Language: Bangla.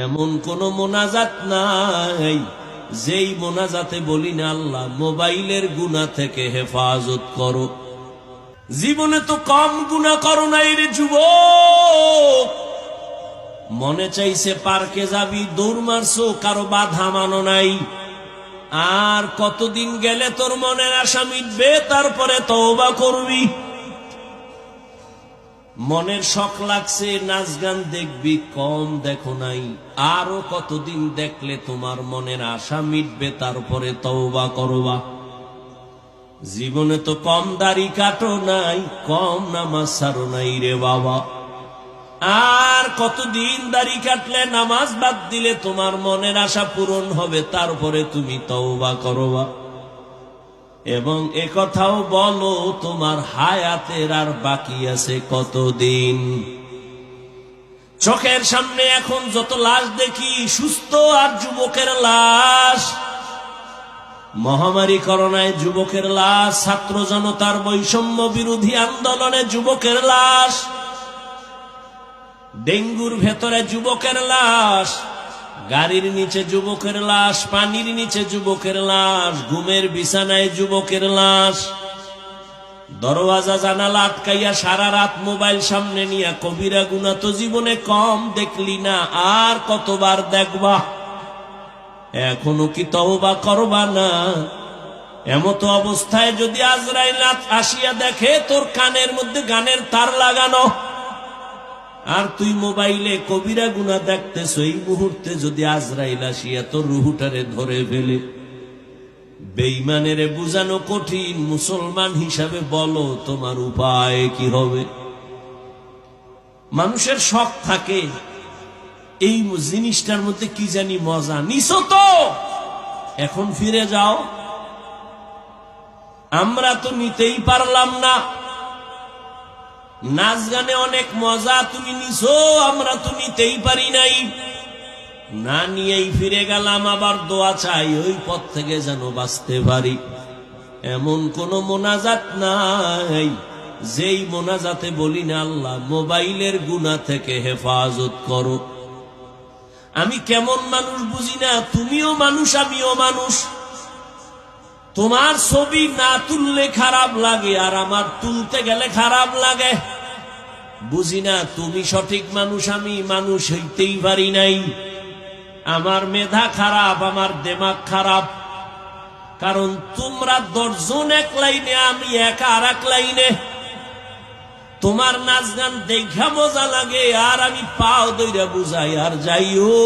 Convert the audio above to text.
এমন কোন মোনাজাত নাই যেই মোনাজাতে বলি না আল্লাহ মোবাইলের গুনাহ থেকে হেফাজত করো। জীবনে তো কম গুনাহ করো নাই রে যুবক। মনে চাইছে পার্কে যাবি, দৌড় মারছো, কারো বাধা মানো নাই। আর কতদিন গেলে তোর মনের আশা মিটবে, তারপরে তওবা করবি। মনের শখ লাগছে, নাচ গান দেখবি, কম দেখো নাই। আরো কতদিন দেখলে তোমার মনের আশা মিটবে, তারপরে তওবা করবা। জীবনে তো কম দাড়ি কাটো নাই, কম নামাজ ছাড়ো নাই রে বাবা। আর কতদিন দাড়ি কাটলে, নামাজ বাদ দিলে তোমার মনের আশা পূরণ হবে, তারপরে তুমি তওবা করবা। এবং একথাও বলো তোমার হায়াতের আর বাকি আছে কতদিন। চোখের সামনে এখন যত লাশ দেখি, সুস্থ আর যুবকের লাশ। মহামারী করোনায় যুবকের লাশ, ছাত্র জনতার বৈষম্য বিরোধী আন্দোলনে যুবকের লাশ, ডেঙ্গুর ভেতরে যুবকের লাশ, গাড়ির নিচে যুবকের লাশ, পানির নিচে যুবকের লাশ, ঘুমের বিছানায় যুবকের লাশ, দরওয়াজা জানালা আটকাইয়া সারা রাত মোবাইল সামনে নিয়ে কবিরা গুনাহ তো জীবনে কম দেখলি না, আর কতবার দেখবা? এখনো কি তওবা করবা না? এমতো অবস্থায় যদি আজরাইল আসিয়া দেখে তোর কানের মধ্যে গানের তার লাগানো, আর তুই মোবাইলে কবিরা গুনাহ দেখতেছ, এই মুহূর্তে যদি আজরাইল আসিয়া তোর রুহুটারে ধরে ফেলে, বেঈমানেরে বুঝানো কঠিন। মুসলমান হিসাবে বলো তোমার উপায় কি হবে? মানুষের শখ থাকে, এই জিনিসটার মধ্যে কি জানি মজা নিছো তো, এখন ফিরে যাও। আমরা তো নিতেই পারলাম না। নাচ গানে অনেক মজা তুমি নিছো, আমরা তো নিতেই পারি নাই। না নিয়েই ফিরে গেলাম, আবার দোয়া চাই ওই পথ থেকে যেন বাঁচতে পারি। এমন কোন মোনাজাত নাই যেই মোনাজাতে বলি না আল্লাহ মোবাইলের গুনাহ থেকে হেফাজত করো। আমি কেমন মানুষ বুঝি না, তুমিও মানুষ আমিও মানুষ। তোমার ছবি না তুললে খারাপ লাগে, আর আমার তুলতে গেলে খারাপ লাগে। বুঝি না তুমি সঠিক মানুষ, আমি মানুষ হইতেই পারি নাই। আমার মেধা খারাপ, আমার দিমাগ খারাপ। কারণ তোমরা 10 জন এক লাইনে, আমি একা আর এক লাইনে। তোমার নাচ গান দেখা মজা লাগে, আর আমি পাও দইরা বুঝাই আর যাইও।